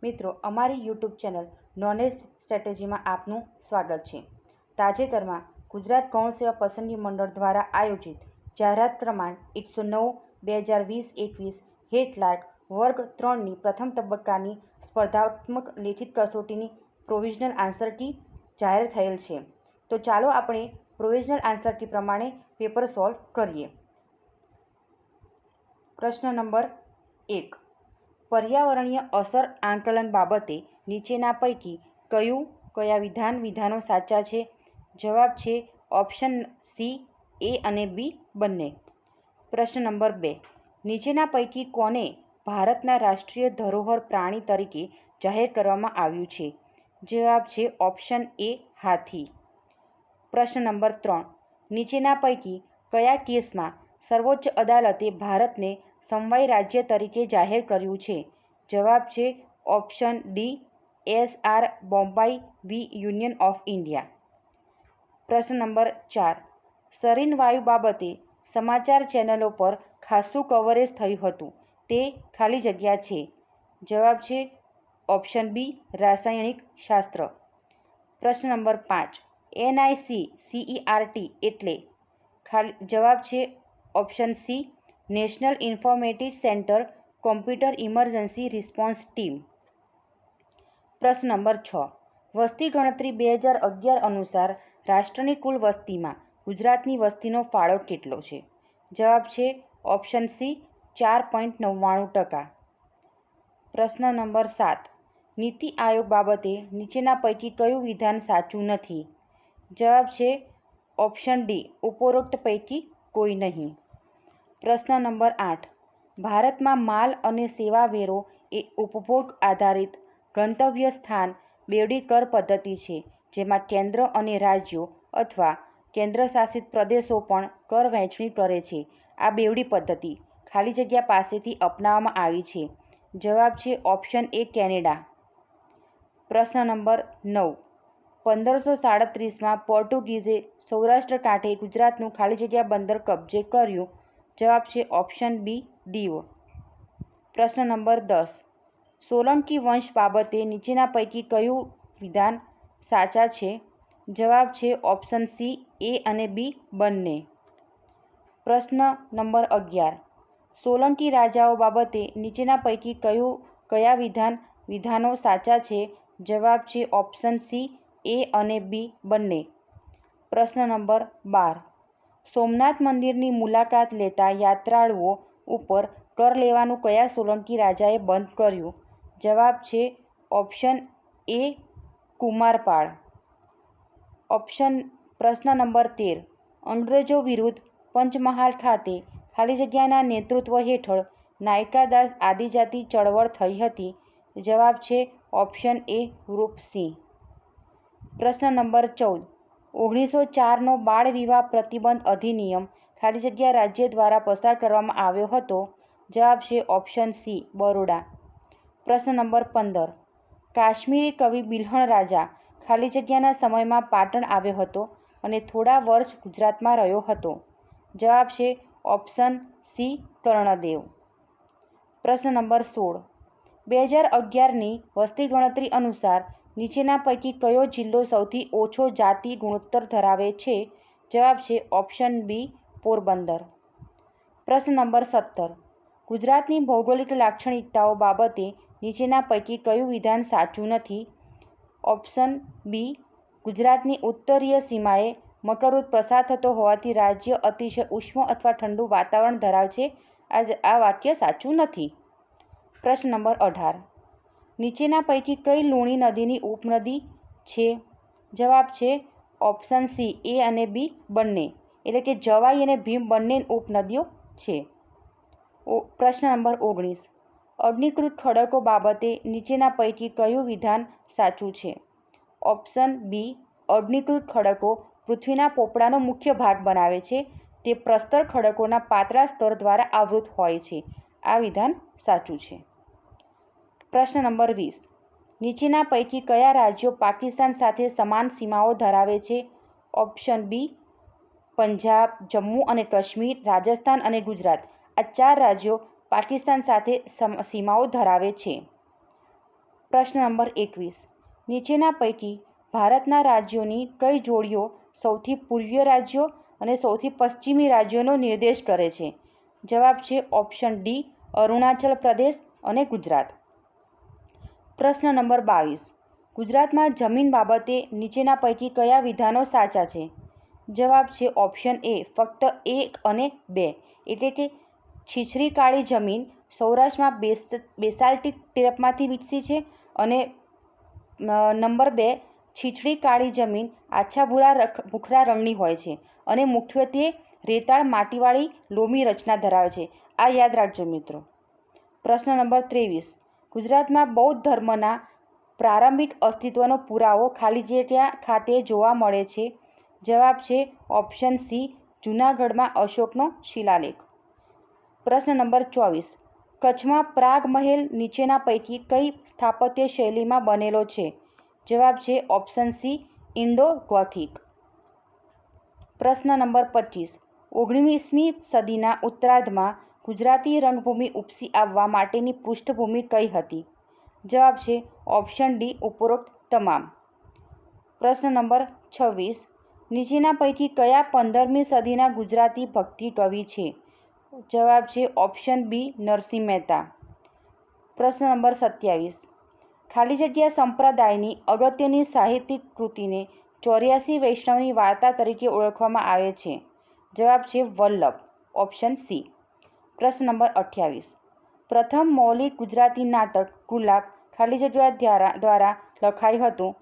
મિત્રો, અમારી YouTube channel knowledge સ્ટ્રેટેજીમાં આપનું સ્વાગત છે. તાજેતરમાં ગુજરાત ગૌણ સેવા પસંદગી મંડળ દ્વારા આયોજિત જાહેરાત ક્રમાંક 109/2020 હેઠળ વર્ગ 3ની પ્રથમ તબક્કાની સ્પર્ધાત્મક લેખિત કસોટીની પ્રોવિઝનલ આન્સર કી જાહેર થયેલ છે. તો ચાલો આપણે પ્રોવિઝનલ આન્સર કી પ્રમાણે પેપર સોલ્વ કરીએ. પ્રશ્ન નંબર 1. પર્યાવરણીય અસર આંકલન બાબતે નીચેના પૈકી કયા વિધાનો સાચા છે? જવાબ છે ઓપ્શન સી, એ અને બી બંને. પ્રશ્ન નંબર 2. નીચેના પૈકી કોને ભારતના રાષ્ટ્રીય ધરોહર પ્રાણી તરીકે જાહેર કરવામાં આવ્યું છે? જવાબ છે ઓપ્શન એ, હાથી. પ્રશ્ન નંબર 3. નીચેના પૈકી કયા કેસમાં સર્વોચ્ચ અદાલતે ભારતને સમવાય રાજ્ય તરીકે જાહેર કર્યું છે? જવાબ છે option D, S R. Bommai v union of India. પ્રશ્ન નંબર 4. સરીન વાયુ બાબતે સમાચાર ચેનલો પર ખાસ્સું કવરેજ થયું હતું, તે ખાલી જગ્યા છે. જવાબ છે ઓપ્શન બી, રાસાયણિક શાસ્ત્ર. પ્રશ્ન નંબર 5. NICCERT એટલે? જવાબ છે option C, national informative centre computer emergency response team. પ્રશ્ન નંબર 6. વસ્તી ગણતરી 2011 અનુસાર રાષ્ટ્રની કુલ વસ્તીમાં ગુજરાતની વસ્તીનો ફાળો કેટલો છે? જવાબ છે ઓપ્શન સી, 4.99%. પ્રશ્ન નંબર 7. નીતિ આયોગ બાબતે નીચેના પૈકી કયું વિધાન સાચું નથી? જવાબ છે ઓપ્શન ડી, ઉપરોક્ત પૈકી કોઈ નહીં. પ્રશ્ન નંબર 8. ભારતમાં માલ અને સેવા વેરો એ ઉપભોગ આધારિત ગંતવ્ય સ્થાન બેવડી કર પદ્ધતિ છે, જેમાં કેન્દ્ર અને રાજ્યો અથવા કેન્દ્રશાસિત પ્રદેશો પણ કર વહેંચણી કરે છે. આ બેવડી પદ્ધતિ ખાલી જગ્યા પાસેથી અપનાવવામાં આવી છે. જવાબ છે ઓપ્શન એ, કેનેડા. પ્રશ્ન નંબર 9. 1537માં પોર્ટુગીઝે સૌરાષ્ટ્ર કાંઠે ગુજરાતનું ખાલી જગ્યા બંદર કબજે કર્યું. જવાબ છે ઓપ્શન બી, દીવ. પ્રશ્ન નંબર 10. સોલંકી વંશ બાબતે નીચેના પૈકી કયું વિધાન સાચા છે? જવાબ છે ઓપ્શન સી, એ અને બી બંને. પ્રશ્ન નંબર 11. સોલંકી રાજાઓ બાબતે નીચેના પૈકી કયા વિધાનો સાચા છે? જવાબ છે ઓપ્શન સી, એ અને બી બંને. પ્રશ્ન નંબર 12. સોમનાથ મંદિરની મુલાકાત લેતા યાત્રાળુઓ ઉપર કર લેવાનું કયા સોલંકી રાજાએ બંધ કર્યું? જવાબ છે ઓપ્શન એ, કુમારપાળ. પ્રશ્ન નંબર 13. અંગ્રેજો વિરુદ્ધ પંચમહાલ ખાતે ખાલી જગ્યાના નેતૃત્વ હેઠળ નાયકા દાસ આદિજાતિ ચળવળ થઈ હતી. જવાબ છે ઓપ્શન એ, રૂપસિંહ. પ્રશ્ન નંબર 14. 1904નો બાળ વિવાહ પ્રતિબંધ અધિનિયમ ખાલી જગ્યા રાજ્ય દ્વારા પસાર કરવામાં આવ્યો હતો. જવાબ છે ઓપ્શન સી, બરોડા. પ્રશ્ન નંબર 15. કાશ્મીરી કવિ બિલ્હણ રાજા ખાલી જગ્યાના સમયમાં પાટણ આવ્યો હતો અને થોડા વર્ષ ગુજરાતમાં રહ્યો હતો. જવાબ છે ઓપ્શન સી, કર્ણદેવ. પ્રશ્ન નંબર 16. 2011ની વસ્તી ગણતરી અનુસાર નીચેના પૈકી કયો જિલ્લો સૌથી ઓછો જાતિ ગુણોત્તર ધરાવે છે? જવાબ છે ઓપ્શન બી, પોરબંદર. પ્રશ્ન નંબર 17. ગુજરાતની ભૌગોલિક લાક્ષણિકતાઓ બાબતે નીચેના પૈકી કયું વિધાન સાચું નથી? ઓપ્શન બી, ગુજરાતની ઉત્તરીય સીમાએ મકરવૃત્ત પ્રસાર થતો હોવાથી રાજ્ય અતિશય ઉષ્મ અથવા ઠંડુ વાતાવરણ ધરાવે છે. આ વાક્ય સાચું નથી. પ્રશ્ન નંબર 18. નીચેના પૈકી કઈ લુણી નદીની ઉપનદી છે? જવાબ છે ઓપ્શન સી, એ અને બી બંને, એટલે કે જવાઈ અને ભીમ બંને ઉપનદીઓ છે. પ્રશ્ન નંબર 19. અગ્નિકૃત ખડકો બાબતે નીચેના પૈકી કયું વિધાન સાચું છે? ઓપ્શન બી, અગ્નિકૃત ખડકો પૃથ્વીના પોપડાનો મુખ્ય ભાગ બનાવે છે. તે પ્રસ્તર ખડકોના પાતળા સ્તર દ્વારા આવૃત હોય છે. આ વિધાન સાચું છે. પ્રશ્ન નંબર 20. નીચેના પૈકી કયા રાજ્યો પાકિસ્તાન સાથે સમાન સીમાઓ ધરાવે છે? ઓપ્શન બી, પંજાબ, જમ્મુ અને કાશ્મીર, રાજસ્થાન અને ગુજરાત. આ 4 રાજ્યો પાકિસ્તાન સાથે સીમાઓ ધરાવે છે. પ્રશ્ન નંબર 21. નીચેના પૈકી ભારતના રાજ્યોની કઈ જોડીઓ સૌથી પૂર્વીય રાજ્યો અને સૌથી પશ્ચિમી રાજ્યોનો નિર્દેશ કરે છે? જવાબ છે ઓપ્શન ડી, અરુણાચલ પ્રદેશ અને ગુજરાત. પ્રશ્ન નંબર 22. ગુજરાતમાં જમીન બાબતે નીચેના પૈકી કયા વિધાનો સાચા છે? જવાબ છે ઓપ્શન એ, ફક્ત 1 અને 2, એટલે કે છીછરી કાળી જમીન સૌરાષ્ટ્રમાં બેસાલ્ટિક ટેપમાંથી વિકસી છે અને નંબર 2, છીછરી કાળી જમીન આછા ભૂખરા રંગની હોય છે અને મુખ્યત્વે રેતાળ માટીવાળી લોમી રચના ધરાવે છે. આ યાદ રાખજો મિત્રો. પ્રશ્ન નંબર 23. ગુજરાતમાં બૌદ્ધ ધર્મના પ્રારંભિક અસ્તિત્વનો પુરાવો ખાલી જગ્યા ખાતે જોવા મળે છે? જવાબ છે ઓપ્શન સી, જૂનાગઢમાં અશોકનો શિલાલેખ. પ્રશ્ન નંબર 24. કચ્છમાં પ્રાગ મહેલ નીચેના પૈકી કઈ સ્થાપત્ય શૈલીમાં બનેલો છે? જવાબ છે ઓપ્શન સી, ઇન્ડો ગોથિક. પ્રશ્ન નંબર 25. 19મી સદીના ઉત્તરાર્ધમાં ગુજરાતી રંગભૂમિ ઉપસી આવવા માટેની પૃષ્ઠભૂમિ કઈ હતી? જવાબ છે ઓપ્શન ડી, ઉપરોક્ત તમામ. પ્રશ્ન નંબર 26. નીચેના પૈકી કયા 15મી સદીના ગુજરાતી ભક્તિ કવિ છે? જવાબ છે ઓપ્શન બી, નરસિંહ મહેતા. પ્રશ્ન નંબર 27. ખાલી જગ્યા સંપ્રદાયની અગત્યની સાહિત્યિક કૃતિને 84 વૈષ્ણવની વાર્તા તરીકે ઓળખવામાં આવે છે? જવાબ છે વલ્લભ, ઓપ્શન સી. પ્રશ્ન નંબર 28. પ્રથમ મૌલિક ગુજરાતી નાટક ગુલાબ ખાલી જગ્યા દ્વારા લખાયું હતું?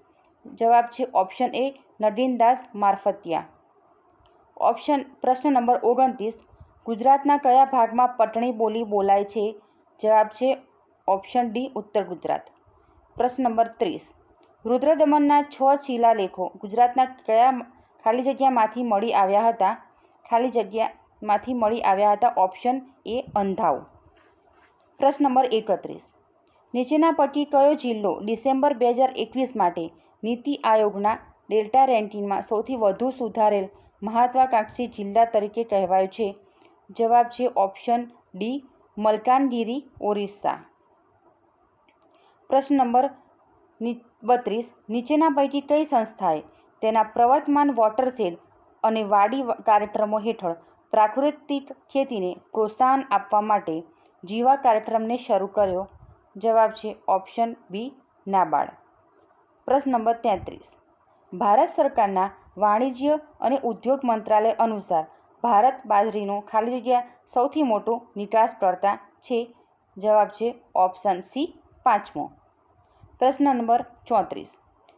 જવાબ છે ઓપ્શન એ, નગીનદાસ મારફતિયા. પ્રશ્ન નંબર 29. ગુજરાતના કયા ભાગમાં પટણી બોલી બોલાય છે? જવાબ છે ઓપ્શન ડી, ઉત્તર ગુજરાત. પ્રશ્ન નંબર 30. રુદ્રદમનના 6 શિલાલેખો ગુજરાતના કયા ખાલી જગ્યામાંથી મળી આવ્યા હતા? ખાલી જગ્યામાંથી મળી આવ્યા હતા? ઓપ્શન એ, અંધાઉ. પ્રશ્ન નંબર 31. નીચેના પૈકી કયો જિલ્લો ડિસેમ્બર 2021 માટે નીતિ આયોગના ડેલ્ટા રેન્કિંગમાં સૌથી વધુ સુધારેલ મહત્વાકાંક્ષી જિલ્લા તરીકે કહેવાયો છે? જવાબ છે ઓપ્શન ડી, મલકાનગિરી, ઓરિસ્સા. પ્રશ્ન નંબર 32. નીચેના પૈકી કઈ સંસ્થાએ તેના પ્રવર્તમાન વોટરશેડ અને વાડી કાર્યક્રમો હેઠળ પ્રાકૃતિક ખેતીને પ્રોત્સાહન આપવા માટે જીવા કાર્યક્રમને શરૂ કર્યો? જવાબ છે ઓપ્શન બી, નાબાર્ડ. પ્રશ્ન નંબર 33. ભારત સરકારના વાણિજ્ય અને ઉદ્યોગ મંત્રાલય અનુસાર ભારત બાજરીનો ખાલી જગ્યા સૌથી મોટો નિકાસકર્તા છે? જવાબ છે ઓપ્શન સી, 5મો. પ્રશ્ન નંબર 34.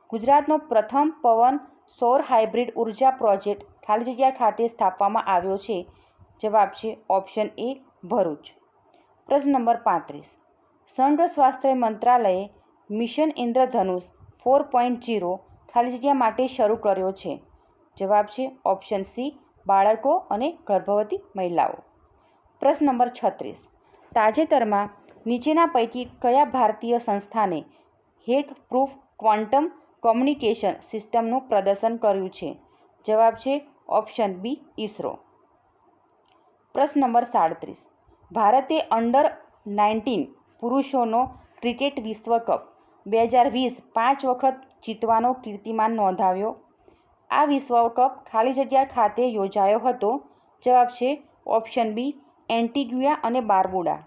ગુજરાતનો પ્રથમ પવન સૌર હાઇબ્રિડ ઉર્જા પ્રોજેક્ટ ખાલી જગ્યા ખાતે સ્થાપવામાં આવ્યો છે? જવાબ છે ઓપ્શન એ, ભરૂચ. પ્રશ્ન નંબર 35. સંઘ સ્વાસ્થ્ય મંત્રાલયે મિશન ઇન્દ્રધનુષ 4.0 ખાલી જગ્યા માટે શરૂ કર્યો છે? જવાબ છે ઓપ્શન સી, બાળકો અને ગર્ભવતી મહિલાઓ. પ્રશ્ન નંબર 36. તાજેતરમાં નીચેના પૈકી કયા ભારતીય સંસ્થાને હેક પ્રૂફ ક્વોન્ટમ કોમ્યુનિકેશન સિસ્ટમનું પ્રદર્શન કર્યું છે? જવાબ છે ઓપ્શન બી, ઇસરો. પ્રશ્ન નંબર 37. ભારતે અંડર-19 પુરુષોનો ક્રિકેટ વિશ્વકપ 2020 5 વખત જીતવાનો કીર્તિમાન નોંધાવ્યો? આ વિશ્વકપ ખાલી જગ્યા ખાતે યોજાયો હતો? જવાબ છે ઓપ્શન બી, એન્ટીગુઆ અને બારબુડા.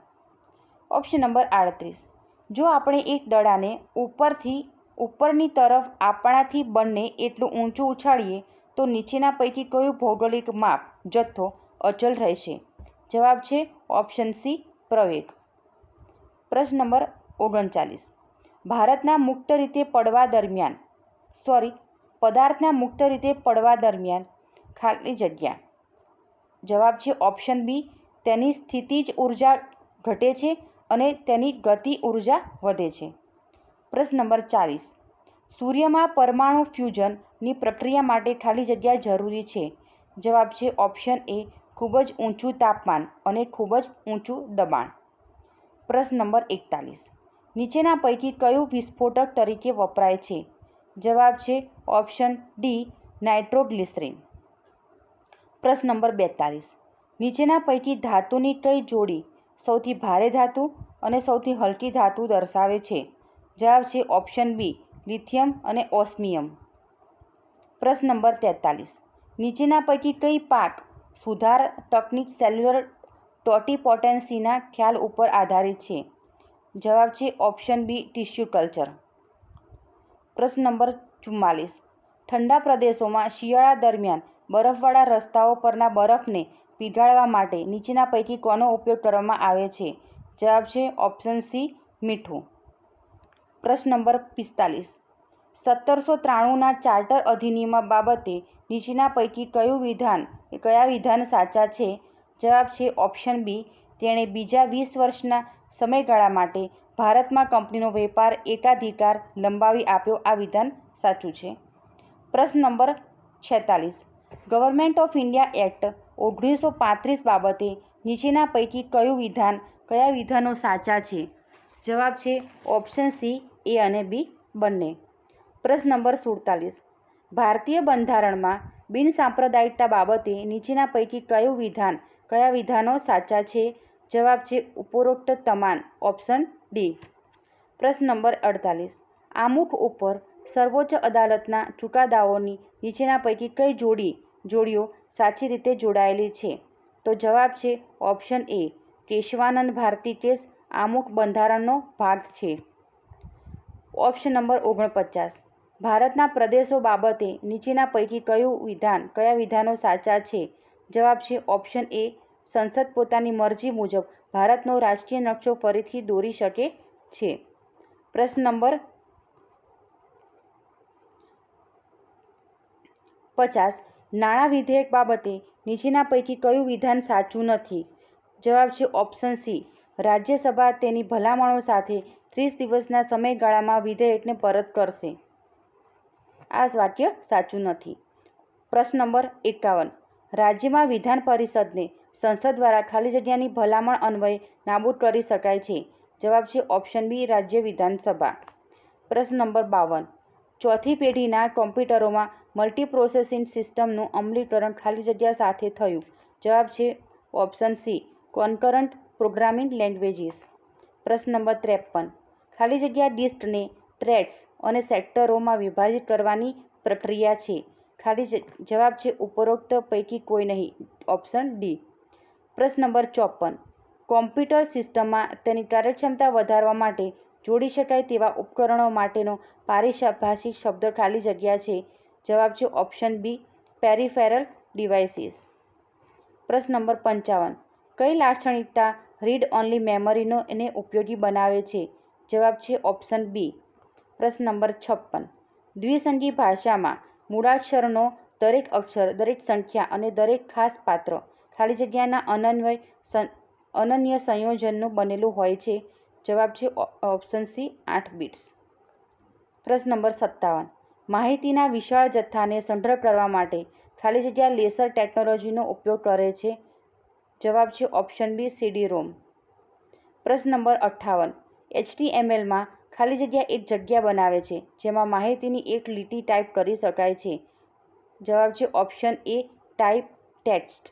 Option number 38. જો આપણે એક દડાને ઉપરની તરફ આપણાથી બંને એટલું ઊંચું ઉછાળીએ તો નીચેના પૈકી કયું ભૌગોલિક માપ જથ્થો અચલ રહેશે? જવાબ છે ઓપ્શન સી, પ્રવેગ. પ્રશ્ન નંબર 39. પદાર્થના મુક્ત રીતે પડવા દરમિયાન ખાલી જગ્યા. જવાબ છે ઓપ્શન બી, તેની સ્થિતિજ ઉર્જા ઘટે છે અને તેની ગતિ ઉર્જા વધે છે. પ્રશ્ન નંબર 40. સૂર્યમાં પરમાણુ ફ્યુઝનની પ્રક્રિયા માટે ખાલી જગ્યા જરૂરી છે? જવાબ છે ઓપ્શન એ, ખૂબ જ ઊંચું તાપમાન અને ખૂબ જ ઊંચું દબાણ. પ્રશ્ન નંબર 41. નીચેના પૈકી કયું વિસ્ફોટક તરીકે વપરાય છે? જવાબ છે ઓપ્શન ડી, નાઇટ્રોગ્લિસરીન. પ્રશ્ન નંબર 42. નીચેના પૈકી ધાતુની કઈ જોડી સૌથી ભારે ધાતુ અને સૌથી હલકી ધાતુ દર્શાવે છે? જવાબ છે ઓપ્શન બી લિથિયમ અને ઓસ્મિયમ. પ્રશ્ન નંબર 43. નીચેના પૈકી કઈ પાક સુધાર તકનીક સેલ્યુલર ટોટીપોટેન્સીના ખ્યાલ ઉપર આધારિત છે? જવાબ છે ઓપ્શન બી ટિશ્યુ કલ્ચર. પ્રશ્ન નંબર 44. ઠંડા પ્રદેશોમાં શિયાળા દરમિયાન બરફવાળા રસ્તાઓ પરના બરફને પીગાળવા માટે નીચેના પૈકી કોનો ઉપયોગ કરવામાં આવે છે? જવાબ છે ઓપ્શન સી મીઠું. પ્રશ્ન નંબર 45. 1793ના ચાર્ટર અધિનિયમ બાબતે નીચેના પૈકી કયા વિધાન સાચા છે? જવાબ છે ઓપ્શન બી તેણે બીજા 20 વર્ષના સમયગાળા માટે ભારતમાં કંપનીનો વેપાર એકાધિકાર લંબાવી આપ્યો. આ વિધાન સાચું છે. પ્રશ્ન number 46. Government of India act 1935 બાબતે નીચેના પૈકી કયા વિધાનો સાચા છે? જવાબ છે ઓપ્શન સી એ અને બી બંને. પ્રશ્ન નંબર 47. ભારતીય બંધારણમાં બિનસાંપ્રદાયિકતા બાબતે નીચેના પૈકી કયા વિધાનો સાચા છે? જવાબ છે ઉપરોક્ત તમામ, ઓપ્શન ડી. પ્રશ્ન નંબર 48. આમુખ ઉપર સર્વોચ્ચ અદાલતના ચુકાદાઓની નીચેના પૈકી કઈ જોડીઓ સાચી રીતે જોડાયેલી છે? તો જવાબ છે ઓપ્શન એ કેશવાનંદ ભારતી કેસ આમુખ બંધારણનો ભાગ છે. Option number 49. ભારતના પ્રદેશો બાબતે નીચેના પૈકી કયા વિધાનો સાચા છે? જવાબ છે ઓપ્શન એ સંસદ પોતાની મરજી મુજબ ભારતનો રાજકીય નકશો ફરીથી દોરી શકે છે. પ્રશ્ન નંબર 50. નાણાં વિધેયક બાબતે નીચેના પૈકી કયું વિધાન સાચું નથી? જવાબ છે ઓપ્શન સી રાજ્યસભા તેની ભલામણો સાથે 30 દિવસના સમયગાળામાં વિધેયકને પરત કરશે. આ વાક્ય સાચું નથી. પ્રશ્ન નંબર 51. રાજ્યમાં વિધાન પરિષદને સંસદ દ્વારા ખાલી જગ્યાની ભલામણ અન્વયે નાબૂદ કરી શકાય છે. જવાબ છે ઓપ્શન બી રાજ્ય વિધાનસભા. પ્રશ્ન નંબર 52. ચોથી પેઢીના કોમ્પ્યુટરોમાં મલ્ટીપ્રોસેસિંગ સિસ્ટમનું અમલીકરણ ખાલી જગ્યા સાથે થયું. જવાબ છે ઓપ્શન સી કોન્કરન્ટ પ્રોગ્રામિંગ લેંગ્વેજીસ. પ્રશ્ન નંબર 53. ખાલી જગ્યા ડિસ્કને થ્રેડ્સ અને સેક્ટરોમાં વિભાજિત કરવાની પ્રક્રિયા છે. જવાબ છે ઉપરોક્ત પૈકી કોઈ નહીં, ઓપ્શન ડી. પ્રશ્ન નંબર 54. કોમ્પ્યુટર સિસ્ટમમાં તેની કાર્યક્ષમતા વધારવા માટે જોડી શકાય તેવા ઉપકરણો માટેનો પારિભાષિક શબ્દ ખાલી જગ્યા છે. જવાબ છે ઓપ્શન બી પેરિફેરલ ડિવાઇસીસ. પ્રશ્ન નંબર 55. કઈ લાક્ષણિકતા રીડ ઓન્લી મેમરીને ઉપયોગી બનાવે છે? જવાબ છે ઓપ્શન બી. પ્રશ્ન નંબર 56. દ્વિસંગી ભાષામાં મૂળાક્ષરનો દરેક અક્ષર, દરેક સંખ્યા અને દરેક ખાસ પાત્ર ખાલી જગ્યાના અનન્ય સંયોજનનું બનેલું હોય છે. જવાબ છે ઓપ્શન સી 8 બિટ્સ. પ્રશ્ન નંબર 57. માહિતીના વિશાળ જથ્થાને સંગ્રહ કરવા માટે ખાલી જગ્યા લેસર ટેકનોલોજીનો ઉપયોગ કરે છે. જવાબ છે ઓપ્શન બી CD-ROM. પ્રશ્ન નંબર 58. HTMLમાં ખાલી જગ્યા એક જગ્યા બનાવે છે જેમાં માહિતીની એક લીટી ટાઈપ કરી શકાય છે. જવાબ છે ઓપ્શન એ ટાઈપ ટેક્સ્ટ.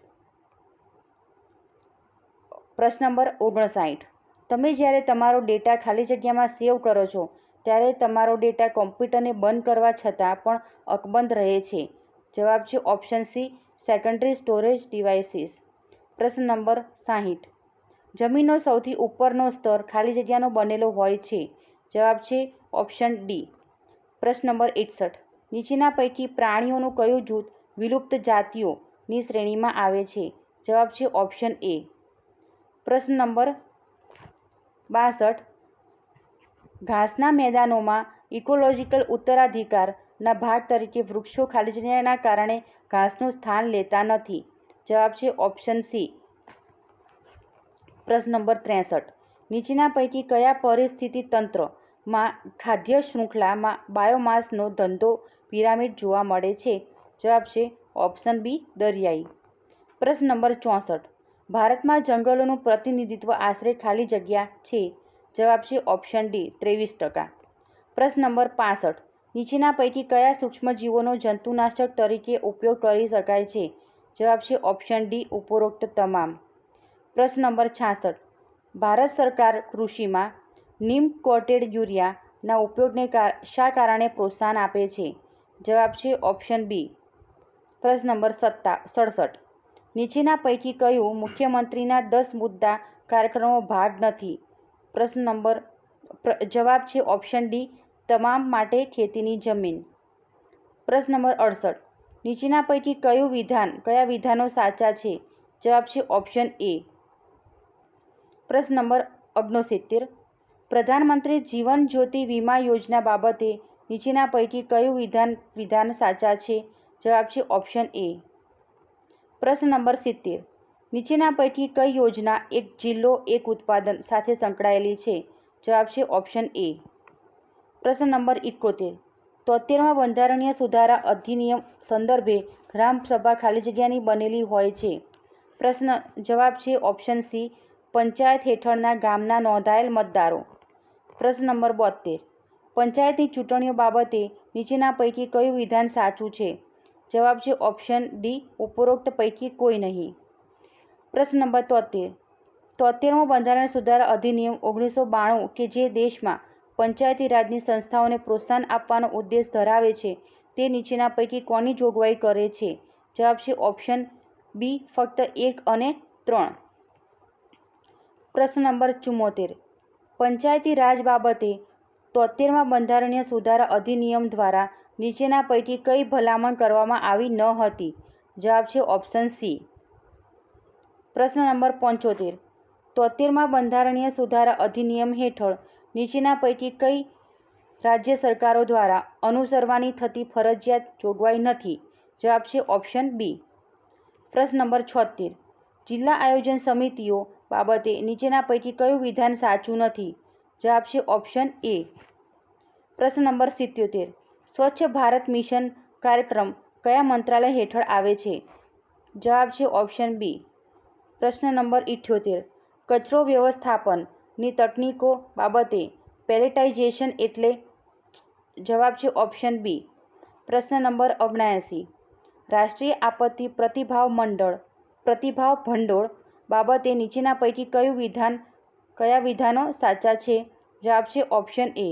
પ્રશ્ન નંબર 59. તમે જ્યારે તમારો ડેટા ખાલી જગ્યામાં સેવ કરો છો ત્યારે તમારો ડેટા કોમ્પ્યુટરને બંધ કરવા છતાં પણ અકબંધ રહે છે. જવાબ છે option C secondary storage devices. પ્રશ્ન નંબર 60. જમીનનો સૌથી ઉપરનો સ્તર ખાલી જગ્યાનો બનેલો હોય છે. જવાબ છે ઓપ્શન ડી. પ્રશ્ન નંબર 61. નીચેના પૈકી પ્રાણીઓનું કયું જૂથ વિલુપ્ત જાતિઓની શ્રેણીમાં આવે છે? જવાબ છે ઓપ્શન એ. પ્રશ્ન નંબર 62. ઘાસના મેદાનોમાં ઇકોલોજીકલ ઉત્તરાધિકારના ભાગ તરીકે વૃક્ષો ખાલી જગ્યાના કારણે ઘાસનું સ્થાન લેતા નથી. જવાબ છે ઓપ્શન સી. પ્રશ્ન નંબર 63. નીચેના પૈકી કયા પરિસ્થિતિ તંત્રમાં ખાદ્ય શૃંખલામાં બાયોમાસનો ધંધો પિરામિડ જોવા મળે છે? જવાબ છે ઓપ્શન બી દરિયાઈ. પ્રશ્ન નંબર 64. ભારતમાં જંગલોનું પ્રતિનિધિત્વ આશરે ખાલી જગ્યા છે. જવાબ છે ઓપ્શન ડી 23%. પ્રશ્ન નંબર 65. નીચેના પૈકી કયા સૂક્ષ્મજીવોનો જંતુનાશક તરીકે ઉપયોગ કરી શકાય છે? જવાબ છે ઓપ્શન ડી ઉપરોક્ત તમામ. પ્રશ્ન નંબર 66. ભારત સરકાર કૃષિમાં નીમ કોટેડ યુરિયા ના ઉપયોગને શા કારણે પ્રોત્સાહન આપે છે? જવાબ છે ઓપ્શન બી. પ્રશ્ન નંબર 67. નીચેના પૈકી કયું મુખ્યમંત્રીના 10 મુદ્દા કાર્યક્રમનો ભાગ નથી? જવાબ છે ઓપ્શન ડી. તમામ માટે ખેતીની જમીન. પ્રશ્ન નંબર 68. નીચેના પૈકી કયા વિધાનો સાચા છે? જવાબ છે ઓપ્શન એ. પ્રશ્ન નંબર 69. પ્રધાનમંત્રી જીવન જ્યોતિ વીમા યોજના બાબતે નીચેના પૈકી કયું વિધાન સાચા છે? જવાબ છે ઓપ્શન એ. પ્રશ્ન નંબર 70. નીચેના પૈકી કઈ યોજના એક જિલ્લો એક ઉત્પાદન સાથે સંકળાયેલી છે? જવાબ છે ઓપ્શન એ. પ્રશ્ન નંબર 71. 73મા બંધારણીય સુધારા અધિનિયમ સંદર્ભે ગ્રામસભા ખાલી જગ્યાની બનેલી હોય છે? જવાબ છે ઓપ્શન સી. પંચાયત હેઠળના ગામના નોંધાયેલ મતદારો. પ્રશ્ન નંબર 72. પંચાયતની ચૂંટણીઓ બાબતે નીચેના પૈકી કયું વિધાન સાચું છે? જવાબ છે ઓપ્શન ડી. ઉપરોક્ત પૈકી કોઈ નહીં. પ્રશ્ન નંબર 73. 73મો બંધારણ સુધારા અધિનિયમ 1992 કે જે દેશમાં પંચાયતી રાજની સંસ્થાઓને પ્રોત્સાહન આપવાનો ઉદ્દેશ ધરાવે છે તે નીચેના પૈકી કોની જોગવાઈ કરે છે? જવાબ છે ઓપ્શન બી. ફક્ત 1 અને 3. પ્રશ્ન નંબર 74. પંચાયતી રાજ બાબતે 73મા બંધારણીય સુધારા અધિનિયમ દ્વારા નીચેના પૈકી કઈ ભલામણ કરવામાં આવી ન હતી? જવાબ છે ઓપ્શન સી. પ્રશ્ન નંબર 75. 73મા બંધારણીય સુધારા અધિનિયમ હેઠળ નીચેના પૈકી કઈ રાજ્ય સરકારો દ્વારા અનુસરવાની થતી ફરજિયાત જોગવાઈ નથી? જવાબ છે ઓપ્શન બી. પ્રશ્ન નંબર 76. જિલ્લા આયોજન સમિતિઓ બાબતે નીચેના પૈકી કયું વિધાન સાચું નથી? જવાબ છે ઓપ્શન એ. પ્રશ્ન નંબર 77. સ્વચ્છ ભારત મિશન કાર્યક્રમ કયા મંત્રાલય હેઠળ આવે છે? જવાબ છે ઓપ્શન બી. પ્રશ્ન નંબર 78. કચરો વ્યવસ્થાપનની તકનીકો બાબતે પેલેટાઇઝેશન એટલે? જવાબ છે ઓપ્શન બી. પ્રશ્ન નંબર 79. રાષ્ટ્રીય આપત્તિ પ્રતિભાવ ભંડોળ બાબતે નીચેના પૈકી કયા વિધાનો સાચા છે? જવાબ છે ઓપ્શન એ.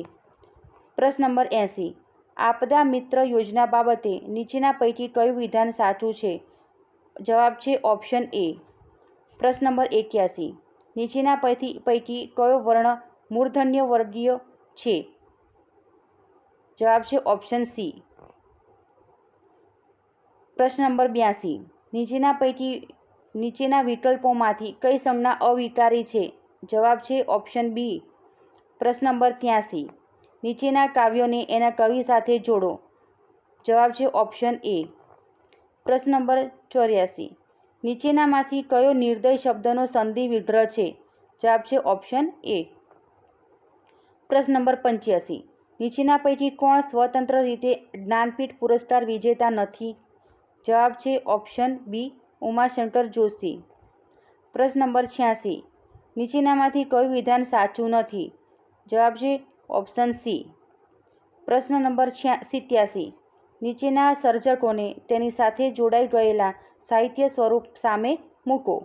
પ્રશ્ન નંબર 80. આપદા મિત્ર યોજના બાબતે નીચેના પૈકી કયું વિધાન સાચું છે? જવાબ છે ઓપ્શન એ. પ્રશ્ન નંબર 81. નીચેના પૈકી કયો વર્ણ મૂર્ધન્ય વર્ગીય છે? જવાબ છે ઓપ્શન સી. પ્રશ્ન નંબર 82. નીચેના વિકલ્પોમાંથી કઈ સંજ્ઞા અવિકારી છે? જવાબ છે ઓપ્શન બી. પ્રશ્ન નંબર 83. નીચેના કાવ્યોને એના કવિ સાથે જોડો. જવાબ છે ઓપ્શન એ. પ્રશ્ન નંબર 84. નીચેનામાંથી કયો નિર્દય શબ્દનો સંધિ વિગ્રહ છે? જવાબ છે ઓપ્શન એ. પ્રશ્ન નંબર 85. નીચેના પૈકી કોણ સ્વતંત્ર રીતે જ્ઞાનપીઠ પુરસ્કાર વિજેતા નથી? જવાબ છે ઓપ્શન બી. ઉમાશંકર જોશી. પ્રશ્ન નંબર 86. નીચેનામાંથી કયું વિધાન સાચું નથી? જવાબ છે ઓપ્શન સી. પ્રશ્ન નંબર 87. નીચેના સર્જકોને તેની સાથે જોડાઈ ગયેલા સાહિત્ય સ્વરૂપ સામે મૂકો.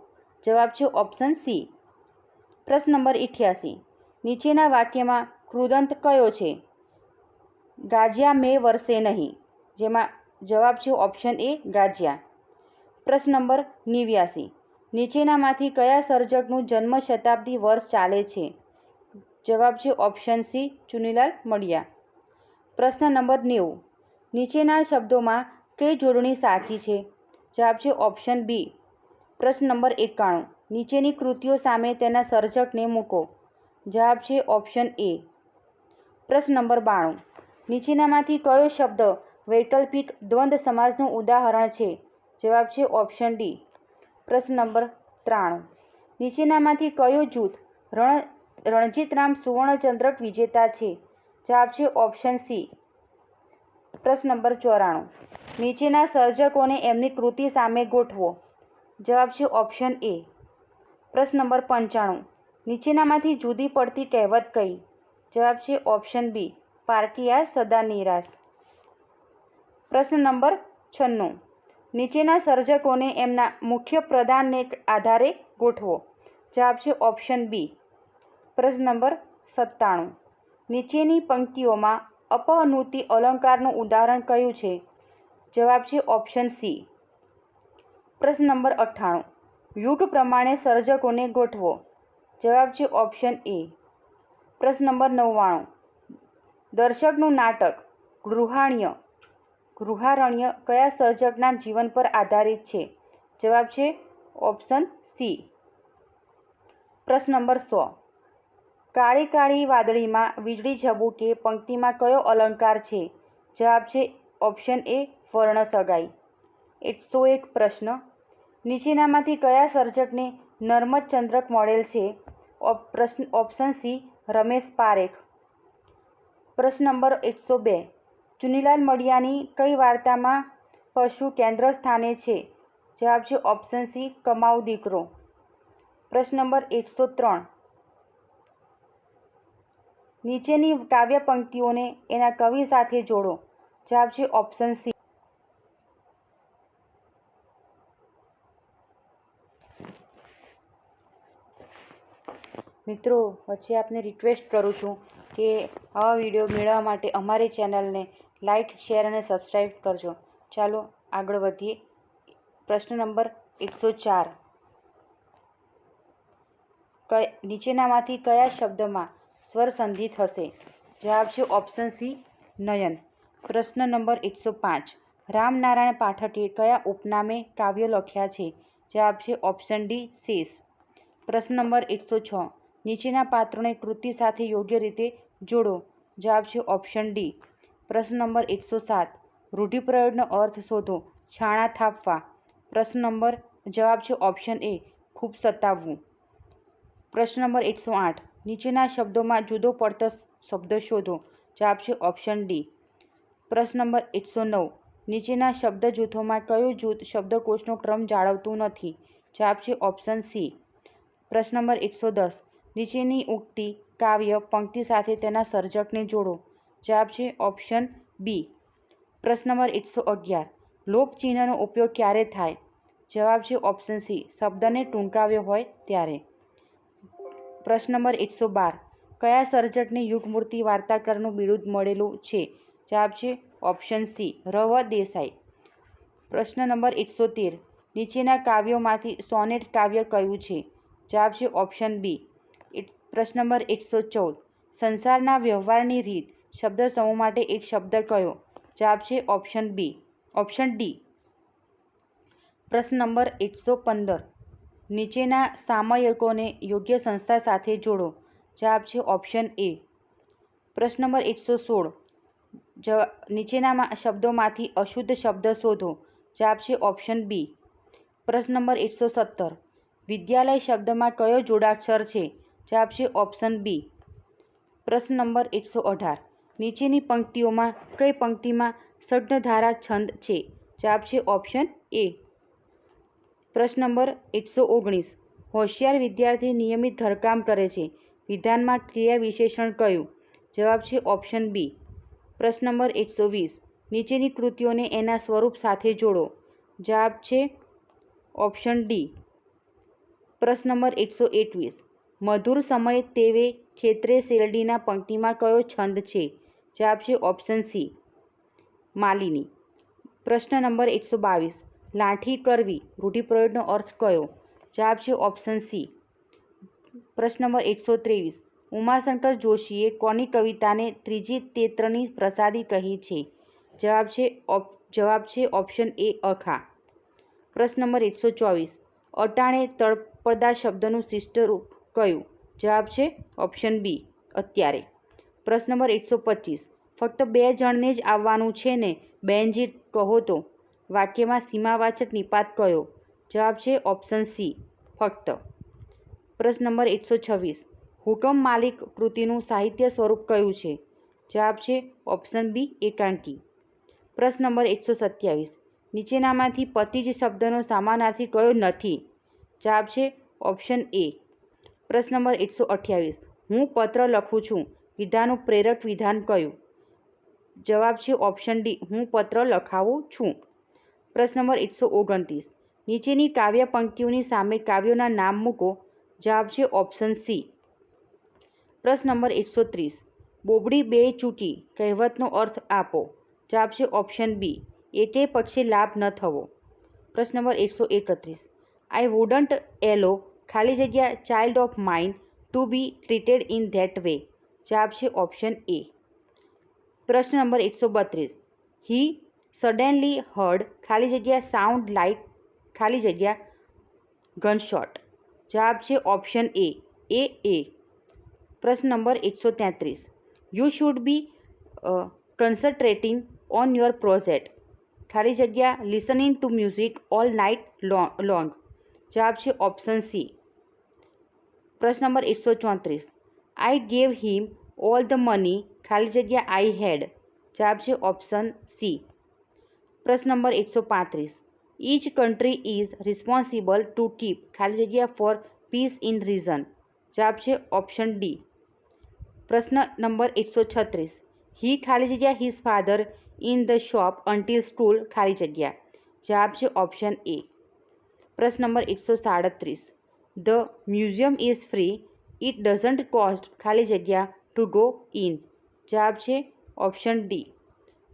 જવાબ છે ઓપ્શન સી. પ્રશ્ન નંબર 88. નીચેના વાક્યમાં કૃદંત કયો છે? ગાજ્યા મેં વરસે નહીં. જેમાં જવાબ છે ઓપ્શન એ. ગાજ્યા. પ્રશ્ન નંબર 89. નીચેનામાંથી કયા સર્જકનું જન્મ શતાબ્દી વર્ષ ચાલે છે? જવાબ છે ઓપ્શન સી. ચુનીલાલ મડિયા. પ્રશ્ન નંબર 90. નીચેના શબ્દોમાં કઈ જોડણી સાચી છે? જવાબ છે ઓપ્શન બી. પ્રશ્ન નંબર 91. નીચેની કૃતિઓ સામે તેના સર્જકને મૂકો. જવાબ છે ઓપ્શન એ. પ્રશ્ન નંબર 92. નીચેનામાંથી કયો શબ્દ વૈકલ્પિક દ્વંદ્વ સમાસનું ઉદાહરણ છે? જવાબ છે ઓપ્શન ડી. પ્રશ્ન નંબર 93. નીચેનામાંથી કયો જૂથ રણજીતરામ સુવર્ણચંદ્રક વિજેતા છે? જવાબ છે ઓપ્શન સી. પ્રશ્ન નંબર 94. નીચેના સર્જકોને એમની કૃતિ સામે ગોઠવો. જવાબ છે ઓપ્શન એ. પ્રશ્ન નંબર 95. નીચેનામાંથી જુદી પડતી કહેવત કઈ? જવાબ છે ઓપ્શન બી. પારકીયા સદા નિરાશ. પ્રશ્ન નંબર 96. નીચેના સર્જકોને એમના મુખ્ય પ્રદાનને આધારે ગોઠવો. જવાબ છે ઓપ્શન બી. પ્રશ્ન નંબર 97. નીચેની પંક્તિઓમાં અપનુતિ અલંકારનું ઉદાહરણ કયું છે? જવાબ છે ઓપ્શન સી. પ્રશ્ન નંબર 98. યુગ પ્રમાણે સર્જકોને ગોઠવો. જવાબ છે ઓપ્શન એ. પ્રશ્ન નંબર 99. દર્શકનું નાટક ગૃહારણ્ય કયા સર્જકના જીવન પર આધારિત છે? જવાબ છે ઓપ્શન સી. પ્રશ્ન નંબર 100. કાળી કાળી વાદળીમાં વીજળી ઝબૂકે પંક્તિમાં કયો અલંકાર છે? જવાબ છે ઓપ્શન એ વર્ણ સગાઈ. 101 પ્રશ્ન. નીચેનામાંથી કયા સર્જકને નર્મદચંદ્રક મળેલ છે? Option C Ramesh Parekh. પ્રશ્ન નંબર 102. ચુનીલાલ મડિયાની કઈ વાર્તામાં પશુ કેન્દ્ર સ્થાને છે? જવાબ છે ઓપ્શન સી કમાઉ દીકરો. પ્રશ્ન નંબર 103. નીચેની કાવ્ય પંક્તિઓને એના કવિ સાથે જોડો. જવાબ છે ઓપ્શન સી. મિત્રો, વચ્ચે આપને રિક્વેસ્ટ કરું છું કે આવા વિડીયો મેળવવા માટે અમારી ચેનલને લાઇક, શેર અને સબસ્ક્રાઈબ કરજો. ચાલો આગળ વધીએ. પ્રશ્ન નંબર 104. નીચેનામાંથી કયા શબ્દમાં સ્વર સંધિ થશે? જવાબ છે ઓપ્શન સી નયન. પ્રશ્ન નંબર 105. રામનારાયણ પાઠકે કયા ઉપનામે કાવ્યો લખ્યા છે? જવાબ છે ઓપ્શન ડી શેષ. પ્રશ્ન નંબર 106. નીચેના પાત્રોને કૃતિ સાથે યોગ્ય રીતે જોડો. જવાબ છે ઓપ્શન ડી. પ્રશ્ન નંબર 107. રૂઢિપ્રયોગનો અર્થ શોધો. છાણા થાપવા. જવાબ છે ઓપ્શન એ ખૂબ સતાવવું. પ્રશ્ન નંબર 108. નીચેના શબ્દોમાં જુદો પડતો શબ્દ શોધો. જવાબ છે ઓપ્શન ડી. પ્રશ્ન નંબર 109. નીચેના શબ્દ જૂથોમાં કયું જૂથ શબ્દકોશનો ક્રમ જાળવતું નથી? જવાબ છે ઓપ્શન સી. પ્રશ્ન નંબર 110. નીચેની ઉક્તિ કાવ્ય પંક્તિ સાથે તેના સર્જકને જોડો. જવાબ છે ઓપ્શન બી. પ્રશ્ન નંબર 111. લોપ ચિહ્નનો ઉપયોગ ક્યારે થાય? જવાબ છે ઓપ્શન સી શબ્દને ટૂંકાવ્યો હોય ત્યારે. પ્રશ્ન નંબર 112. કયા સર્જકને યુગમૂર્તિ વાર્તાકારનું બિરુદ મળેલું છે? જવાબ છે ઓપ્શન સી ર.વ. દેસાઈ. પ્રશ્ન નંબર 113. નીચેના કાવ્યોમાંથી સોનેટ કાવ્ય કયું છે? જવાબ છે ઓપ્શન બી. પ્રશ્ન નંબર 114. સંસારના વ્યવહારની રીત શબ્દ સમૂહ માટે એક શબ્દ કયો? જવાબ છે ઓપ્શન ડી. પ્રશ્ન નંબર 115. નીચેના સામયિકોને યોગ્ય સંસ્થા સાથે જોડો. જવાબ છે ઓપ્શન એ. પ્રશ્ન નંબર 116. નીચેના શબ્દોમાંથી અશુદ્ધ શબ્દ શોધો. જવાબ છે ઓપ્શન બી. પ્રશ્ન નંબર 117. વિદ્યાલય શબ્દમાં કયો જોડાક્ષર છે? જવાબ છે ઓપ્શન બી. પ્રશ્ન નંબર 118. નીચેની પંક્તિઓમાં કઈ પંક્તિમાં ષડ્ધારા છંદ છે? જવાબ છે ઓપ્શન એ. પ્રશ્ન નંબર 119. હોશિયાર વિદ્યાર્થી નિયમિત ઘરકામ કરે છે. વિધાનમાં ક્રિયા વિશેષણ કયું? જવાબ છે ઓપ્શન બી. પ્રશ્ન નંબર 120. નીચેની કૃતિઓને એના સ્વરૂપ સાથે જોડો. જવાબ છે ઓપ્શન ડી. પ્રશ્ન નંબર 121. મધુર સમય તેવે ખેતરે શેરડીના પંક્તિમાં કયો છંદ છે? જવાબ છે ઓપ્શન સી માલિની. પ્રશ્ન નંબર 122. લાઠી કરવી રૂઢિપ્રયોગનો અર્થ કયો? જવાબ છે ઓપ્શન સી. પ્રશ્ન નંબર 123. ઉમાશંકર જોશીએ કોની કવિતાને ત્રીજી તેત્રની પ્રસાદી કહી છે? જવાબ છે ઓપ્શન એ અખા. પ્રશ્ન નંબર 124. અટાણે તળપદા શબ્દનું શિષ્ટ રૂપ કયું? જવાબ છે ઓપ્શન બી અત્યારે. પ્રશ્ન નંબર 125. ફક્ત બે જણને જ આવવાનું છે ને બેનજી કહો તો વાક્યમાં સીમાવાચક નિપાત કયો? જવાબ છે ઓપ્શન સી ફક્ત. પ્રશ્ન નંબર 126. હુકમ માલિક કૃતિનું સાહિત્ય સ્વરૂપ કયું છે? જવાબ છે ઓપ્શન બી એકાંકી. પ્રશ્ન નંબર 127. નીચેનામાંથી પતિ જ શબ્દનો સમાનાર્થી કયો નથી? જવાબ છે ઓપ્શન એ. પ્રશ્ન નંબર 128. હું પત્ર લખું છું વિધાનું પ્રેરક વિધાન કયું? જવાબ છે ઓપ્શન ડી હું પત્ર લખાવું છું. પ્રશ્ન નંબર 129. નીચેની કાવ્ય પંક્તિઓની સામે કાવ્યોના નામ મૂકો. જવાબ છે ઓપ્શન સી. પ્રશ્ન નંબર 130. બોબડી બે ચૂંટી કહેવતનો અર્થ આપો. જવાબ છે ઓપ્શન બી, એટલે પછી લાભ ન થવો. પ્રશ્ન નંબર 131. આઈ વુડન્ટ એલો ખાલી જગ્યા child of mine to be treated in that way. જવાબ છે ઓપ્શન એ. પ્રશ્ન નંબર 132. હી સડનલી હર્ડ ખાલી જગ્યા સાઉન્ડ લાઇક ખાલી જગ્યા ગનશોટ. જવાબ છે ઓપ્શન એ. એ. પ્રશ્ન નંબર 133. You should be concentrating on your project ખાલી જગ્યા listening to music all night long. જવાબ છે ઓપ્શન સી. પ્રશ્ન નંબર 134. I gave him all the money ખાલી જગ્યા આઈ હેડ. જવાબ છે ઓપ્શન સી. પ્રશ્ન નંબર 135. Each country is responsible to keep ખાલી જગ્યા ફોર પીસ ઇન રીઝન. જવાબ છે ઓપ્શન ડી. પ્રશ્ન નંબર 136. હી ખાલી જગ્યા his father in the shop until school ખાલી જગ્યા. જવાબ છે ઓપ્શન એ. પ્રશ્ન number 137. The museum is free it doesn't cost ખાલી જગ્યા ટુ ગો ઇન. જવાબ છે ઓપ્શન ડી.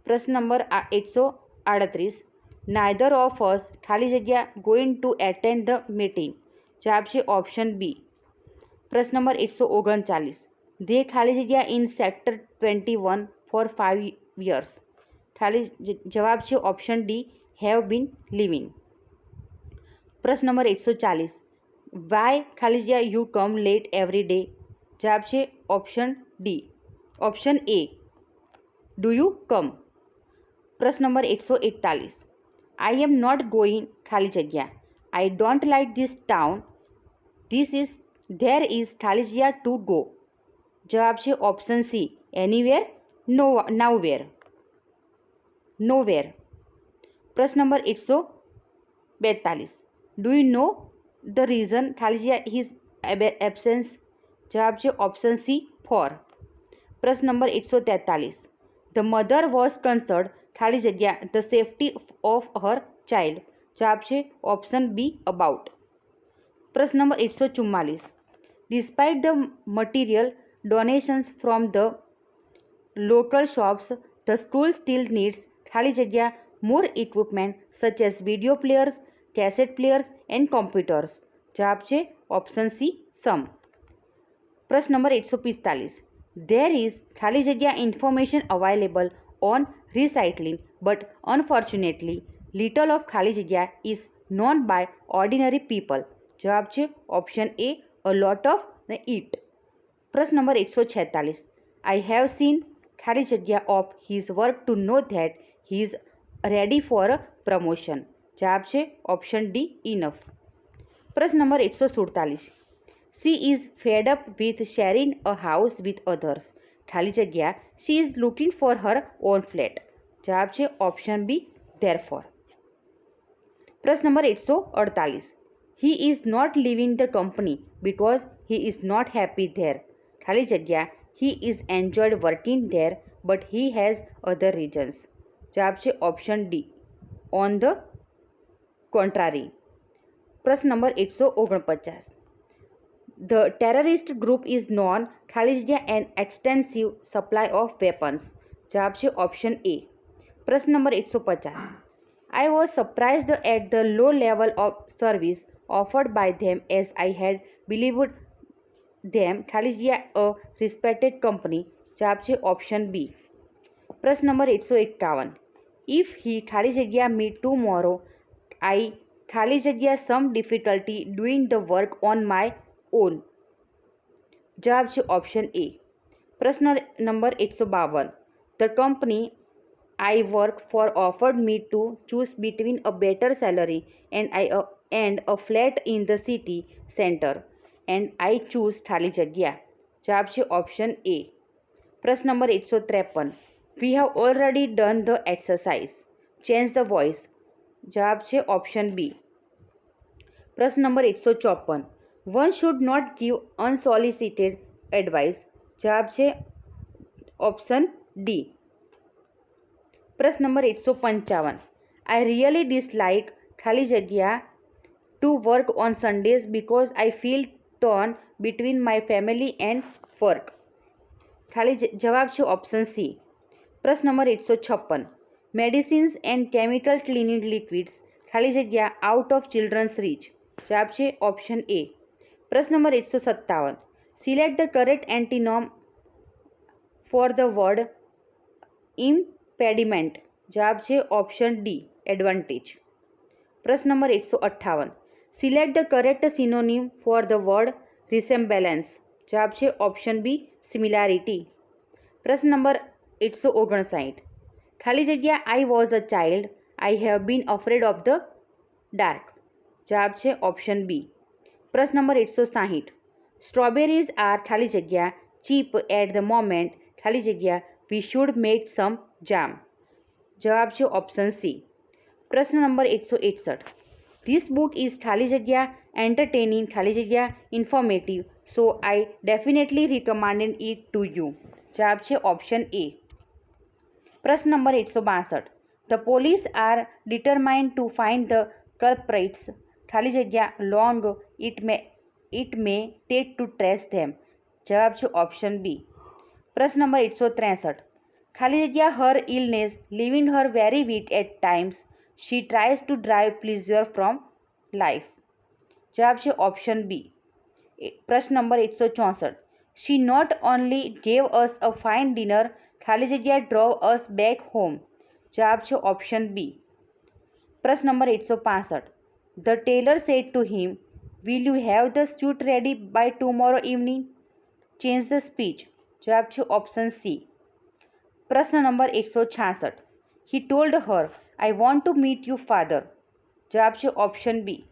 પ્રશ્ન નંબર 138. નાઇધર ઓફ અસ ખાલી જગ્યા going to attend the meeting. જવાબ છે ઓપ્શન બી. પ્રશ્ન નંબર 139. ધે ખાલી જગ્યા ઇન સેક્ટર 21 ફોર 5 years. જવાબ છે option D, have been living. પ્રશ્ન નંબર 140. વાય ખાલી જગ્યા you come late every day. જવાબ છે option D, option A, do you come. પ્રશ્ન નંબર 141. આઈ એમ નોટ ગોઈંગ ખાલી જગ્યા I don't like this town there is ખાલી જગ્યા ટુ ગો. જવાબ છે ઓપ્શન સી, એનીવેર નાઉવેર. પ્રશ્ન નંબર 142. Do you know the reason ખાલી જગ્યા હિઝ એબસેન્સ. જવાબ છે ઓપ્શન સી, ફોર. પ્રશ્ન નંબર 143. ધ મધર વોઝ કન્સર્ન્ડ ખાલી જગ્યા the safety of her child. જવાબ છે ઓપ્શન બી, અબાઉટ. પ્રશ્ન નંબર 144. Despite the material donations from the local shops the school still needs ખાલી જગ્યા more equipment such as video players, cassette players and computers. જવાબ છે ઓપ્શન સી, સમ. પ્રશ્ન number 145. There is ખાલી જગ્યા information available on recycling but unfortunately little of ખાલી જગ્યા is known by ordinary people. જવાબ છે option A, a lot of ને ઇટ. પ્રશ્ન નંબર 146. આઈ હેવ સીન ખાલી જગ્યા of his work to know that he is ready for promotion. જવાબ છે ઓપ્શન ડી, ઇનફ. પ્રશ્ન નંબર 147. She is fed up with sharing a house with others ખાલી જગ્યા she is looking for her own flat. જવાબ છે option B, therefore. પ્રશ્ન number 148. He is not leaving the company because he is not happy there ખાલી જગ્યા he is enjoyed working there but he has other reasons. જવાબ છે option D, on the contrary. પ્રશ્ન number 149. The terrorist group is known ખાલી જગ્યા an extensive supply of weapons. જવાબ છે option A. પ્રશ્ન number 150. I was surprised at the law level of service offered by them as I had believed them ખાલી જગ્યા અ respected company. જવાબ છે option B. પ્રશ્ન નંબર 151. ઇફ હી ખાલી જગ્યા મી ટુમોરો આઈ ખાલી જગ્યા some difficulty doing the work on my own. જવાબ છે ઓપ્શન એ. પ્રશ્ન નંબર 152. The company I work for offered me to choose between a better salary and a flat in the city center and I choose ખાલી જગ્યા. જવાબ છે option A. પ્રશ્ન number 153. We have already done the exercise. Change the voice. જવાબ છે option B. પ્રશ્ન number 154. One should not give unsolicited advice. જવાબ છે ઓપ્શન ડી. પ્રશ્ન નંબર 155. I really dislike ખાલી જગ્યા to work on Sundays because I feel torn between my family and work. જવાબ છે ઓપ્શન સી. પ્રશ્ન number 156. Medicines and chemical cleaning liquids ખાલી જગ્યા આઉટ ઓફ ચિલ્ડ્રન્સ રીચ. જવાબ છે ઓપ્શન એ. પ્રશ્ન નંબર 157. Select the correct antonym for the word impediment. જવાબ છે ઓપ્શન ડી એડવાન્ટેજ. પ્રશ્ન નંબર 158. Select the correct synonym for the word resemblance. જવાબ છે ઓપ્શન બી સિમિલારિટી. પ્રશ્ન નંબર 159. ખાલી જગ્યા I was a child I have been afraid of the dark. જવાબ છે ઓપ્શન બી. પ્રશ્ન નંબર 160. સ્ટ્રોબેરીઝ આર ખાલી જગ્યા ચીપ એટ ધ મોમેન્ટ ખાલી જગ્યા we should make sum jam. જવાબ છે ઓપ્શન સી. પ્રશ્ન નંબર 161. ધીસ બુક ઇઝ ખાલી જગ્યા એન્ટરટેનિંગ ખાલી જગ્યા informative so I definitely recommended it to you. જવાબ છે ઓપ્શન એ. પ્રશ્ન નંબર 162. The police are determined to find the culprits ખાલી જગ્યા long it may take to trace them. જવાબ છે ઓપ્શન બી. પ્રશ્ન નંબર 163. ખાલી જગ્યા her illness leaving her very weak at times she tries to drive pleasure from life. જવાબ છે ઓપ્શન બી. પ્રશ્ન number 164. She not only gave us a fine dinner ખાલી જગ્યા ડ્રોવ અસ બેક હોમ. જવાબ છે ઓપ્શન બી. પ્રશ્ન નંબર 165. The tailor said to him will you have the suit ready by tomorrow evening. Change the speech. જવાબ છે option C. પ્રશ્ન નંબર 166. He told her I want to meet you father. જવાબ છે ઓપ્શન બી.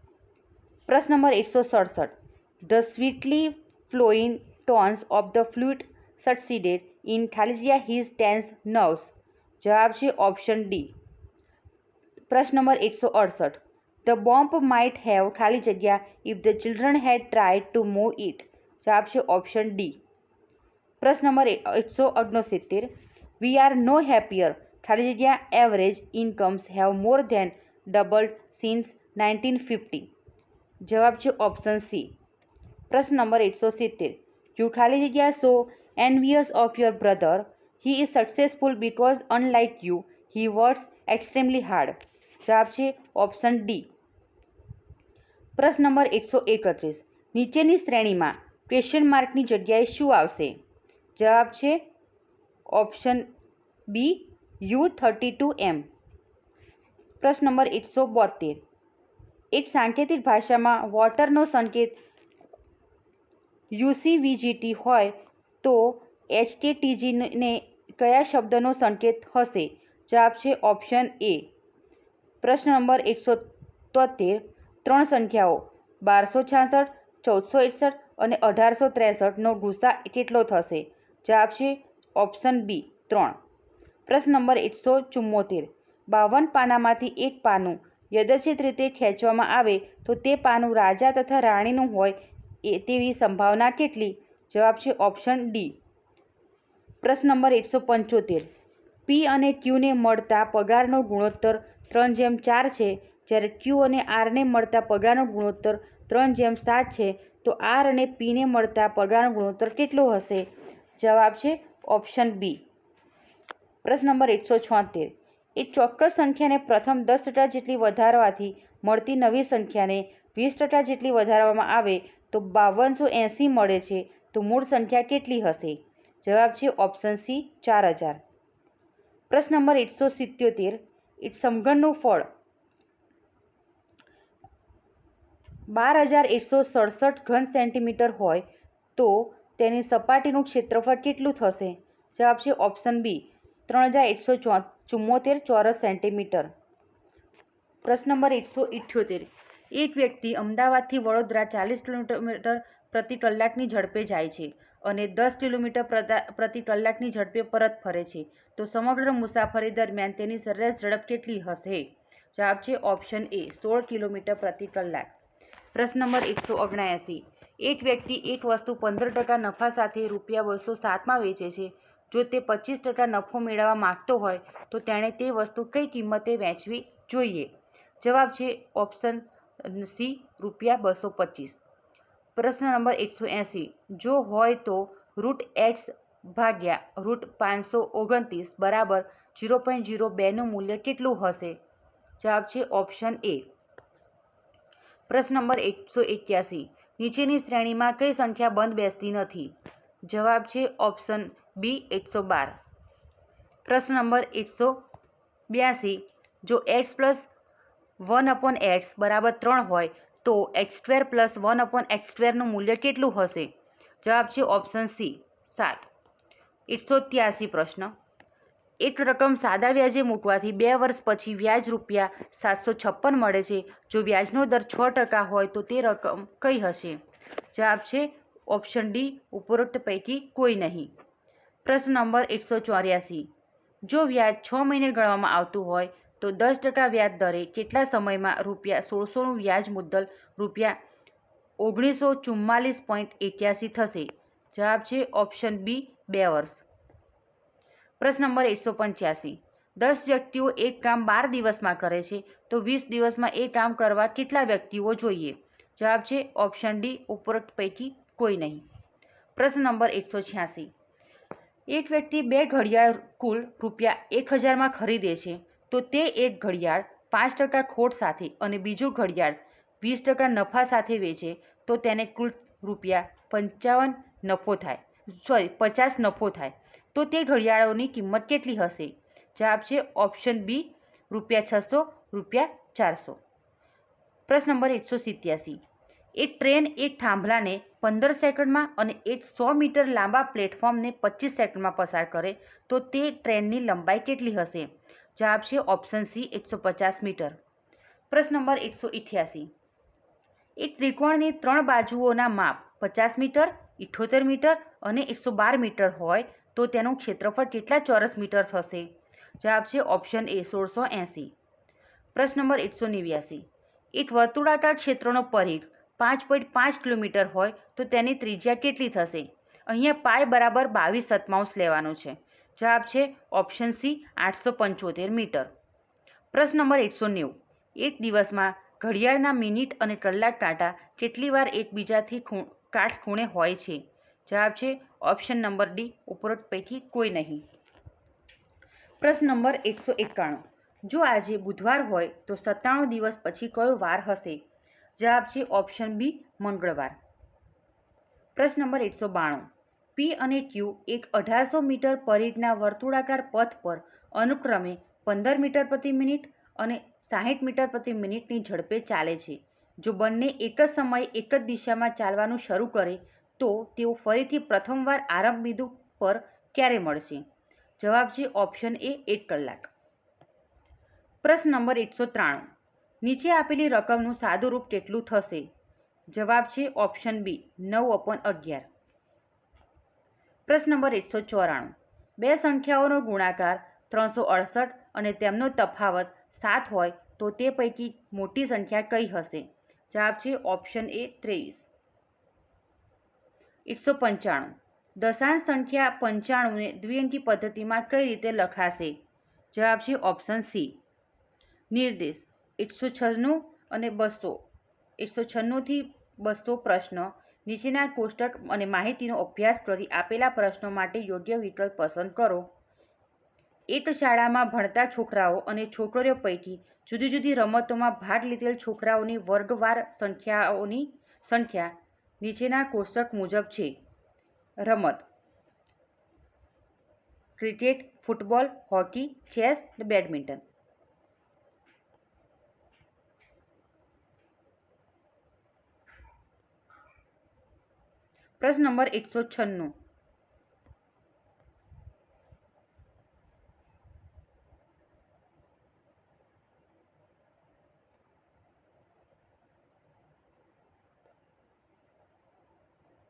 પ્રશ્ન નંબર 167. The sweetly flowing tones of the flute succeeded in ખાલી જગ્યા હિઝ ટેન્સ નર્વ્સ. જવાબ છે ઓપ્શન ડી. પ્રશ્ન નંબર 168. ધ બોમ્બ માઇટ હેવ ખાલી જગ્યા if the children had tried to move it. જવાબ છે ઓપ્શન ડી. પ્રશ્ન નંબર 169. વી આર નો હેપીયર ખાલી જગ્યા average incomes have more than doubled since 1950. જવાબ છે ઓપ્શન સી. પ્રશ્ન નંબર 170. યુ ખાલી જગ્યા so envious of your brother he is successful because unlike you he works extremely hard. જવાબ છે ઓપ્શન ડી. પ્રશ્ન નંબર 131. નીચેની શ્રેણીમાં ક્વેશ્ચન માર્કની જગ્યાએ શું આવશે? જવાબ છે ઓપ્શન બી U32M. પ્રશ્ન નંબર 172. એક સાંકેતિક ભાષામાં વોટરનો સંકેત UCVGT હોય તો HKTGને કયા શબ્દનો સંકેત હશે? જવાબ છે ઓપ્શન એ. પ્રશ્ન નંબર 173. ત્રણ સંખ્યાઓ 1266, 1461 અને 1863નો ગુસા કેટલો થશે? જવાબ છે ઓપ્શન બી 3. પ્રશ્ન નંબર 174. 52 પાનામાંથી એક પાનું યદચ્છિક રીતે ખેંચવામાં આવે તો તે પાનું રાજા તથા રાણીનું હોય તેવી સંભાવના કેટલી? જવાબ છે ઓપ્શન ડી. પ્રશ્ન નંબર 175. પી અને ક્યુને મળતા પગારનો ગુણોત્તર 3:4 છે જ્યારે ક્યુ અને આરને મળતા પગારનો ગુણોત્તર 3:7 છે તો આર અને પીને મળતા પગારનો ગુણોત્તર કેટલો હશે? જવાબ છે ઓપ્શન બી. પ્રશ્ન નંબર 176. એક ચોક્કસ સંખ્યાને પ્રથમ 10% જેટલી વધારવાથી મળતી નવી સંખ્યાને 20% જેટલી વધારવામાં આવે તો 5280 મળે છે તો મૂળ સંખ્યા કેટલી હશે? જવાબ છે ઓપ્શન સી 4000. પ્રશ્ન નંબર 177. એક સમઘનનું ફળ 12167 ઘન સેન્ટીમીટર હોય તો તેની સપાટીનું ક્ષેત્રફળ કેટલું થશે? જવાબ છે ઓપ્શન બી 3174 ચોરસ સેન્ટીમીટર. પ્રશ્ન નંબર 178. એક વ્યક્તિ અમદાવાદથી વડોદરા 40 કિલોમીટર પ્રતિ કલાકની ઝડપે જાય છે અને 10 કિલોમીટર પ્રતિ કલાકની ઝડપે પરત ફરે છે તો સમગ્ર મુસાફરી દરમિયાન તેની સરેરાશ ઝડપ કેટલી હશે? જવાબ છે ઓપ્શન એ 16 કિલોમીટર પ્રતિ કલાક. પ્રશ્ન નંબર 179. એક વ્યક્તિ એક વસ્તુ 15% નફા સાથે ₹207માં વેચે છે. જો તે 25% નફો મેળવવા માંગતો હોય તો તેણે તે વસ્તુ કઈ કિંમતે વેચવી જોઈએ? જવાબ છે ઓપ્શન સી ₹225. પ્રશ્ન નંબર 180. જો હોય તો √x ભાગ્યા √529 બરાબર 0.02નું મૂલ્ય કેટલું હશે? જવાબ છે ઓપ્શન એ. પ્રશ્ન નંબર 181. નીચેની શ્રેણીમાં કઈ સંખ્યા બંધ બેસતી નથી? જવાબ છે ઓપ્શન બી 112. પ્રશ્ન નંબર 182. જો x પ્લસ 1/x બરાબર 3 હોય તો x² પ્લસ 1/x²નું મૂલ્ય કેટલું હશે? જવાબ છે ઓપ્શન સી 7. 183. પ્રશ્ન. એક રકમ સાદા વ્યાજે મૂકવાથી 2 વર્ષ પછી વ્યાજ ₹756 મળે છે. જો વ્યાજનો દર 6% હોય તો તે રકમ કઈ હશે? જવાબ છે ઓપ્શન ડી ઉપરોક્ત પૈકી કોઈ નહીં. પ્રશ્ન નંબર 184. જો વ્યાજ 6 મહિને ગણવામાં આવતું હોય તો 10% વ્યાજ દરે કેટલા સમયમાં ₹1600નું વ્યાજ મુદ્દલ ₹1944.81 થશે? જવાબ છે ઓપ્શન બી 2 વર્ષ. પ્રશ્ન નંબર 185. 10 વ્યક્તિઓ એક કામ 12 દિવસમાં કરે છે તો 20 દિવસમાં એ કામ કરવા કેટલા વ્યક્તિઓ જોઈએ? જવાબ છે ઓપ્શન ડી ઉપરોક્ત પૈકી કોઈ નહીં. પ્રશ્ન નંબર 186. એક વ્યક્તિ 2 ઘડિયાળ કુલ ₹1000માં ખરીદે છે તો તે એક ઘડિયાળ 5% ખોટ સાથે અને બીજું ઘડિયાળ 20% નફા સાથે વેચે તો તેને કુલ ₹55 નફો થાય 50 નફો થાય તો તે ઘડિયાળોની કિંમત કેટલી હશે? જવાબ છે ઓપ્શન બી ₹600 ₹400. પ્રશ્ન નંબર 187. એક ટ્રેન એક થાંભલાને 15 સેકન્ડમાં અને એક 100 મીટર લાંબા પ્લેટફોર્મને 25 સેકન્ડમાં પસાર કરે તો તે ટ્રેનની લંબાઈ કેટલી હશે? જવાબ છે ઓપ્શન સી 150 મીટર. પ્રશ્ન નંબર 188. એક ત્રિકોણની 3 બાજુઓના માપ 50 મીટર 78 મીટર અને 112 મીટર હોય તો તેનું ક્ષેત્રફળ કેટલા ચોરસ મીટર થશે? જવાબ છે ઓપ્શન એ 1680. પ્રશ્ન નંબર 189. એક વર્તુળાકાર ક્ષેત્રનો પરિઘ 5.5 કિલોમીટર હોય તો તેની ત્રિજ્યા કેટલી થશે? અહીંયા પાઈ બરાબર 22/7 લેવાનું છે. જવાબ છે ઓપ્શન સી 875 મીટર. પ્રશ્ન નંબર 190. એક દિવસમાં ઘડિયાળના મિનિટ અને કલાક કાંટા કેટલી વાર એકબીજાથી કાટખૂણે હોય છે? જવાબ છે ઓપ્શન નંબર ડી ઉપરોક્ત પૈકી કોઈ નહીં. પ્રશ્ન નંબર 191. જો આજે બુધવાર હોય તો 97 દિવસ પછી કયો વાર હશે? જવાબ છે ઓપ્શન બી મંગળવાર. પ્રશ્ન નંબર 192. પી અને ક્યુ એક 1800 મીટર પરિઘના વર્તુળાકાર પથ પર અનુક્રમે 15 મીટર પ્રતિ મિનિટ અને 60 મીટર પ્રતિ મિનિટની ઝડપે ચાલે છે. જો બંને એક જ સમયે એક જ દિશામાં ચાલવાનું શરૂ કરે તો તેઓ ફરીથી પ્રથમવાર આરંભ બિંદુ પર ક્યારે મળશે? જવાબ છે ઓપ્શન એ 1 કલાક. પ્રશ્ન નંબર 193. નીચે આપેલી રકમનું સાદું રૂપ કેટલું થશે? જવાબ છે ઓપ્શન બી 9/11. પ્રશ્ન નંબર 194. બે સંખ્યાઓનો ગુણાકાર 368 અને તેમનો તફાવત 7 હોય તો તે પૈકી મોટી સંખ્યા કઈ હશે? જવાબ છે ઓપ્શન એ 23. 195. દશાંશ સંખ્યા 95ને દ્વિઅંકી પદ્ધતિમાં કઈ રીતે લખાશે? જવાબ છે ઓપ્શન સી. નિર્દેશ 196 અને 200 196 થી 200 પ્રશ્ન નીચેના કોષ્ટક અને માહિતીનો અભ્યાસ કરી આપેલા પ્રશ્નો માટે યોગ્ય વિકલ્પ પસંદ કરો. એક શાળામાં ભણતા છોકરાઓ અને છોકરીઓ પૈકી જુદી જુદી રમતોમાં ભાગ લીધેલ છોકરાઓની વર્ગવાર સંખ્યાઓની સંખ્યા નીચેના કોષ્ટક મુજબ છે. રમત: cricket, football, hockey, chess, badminton. પ્રશ્ન નંબર 196.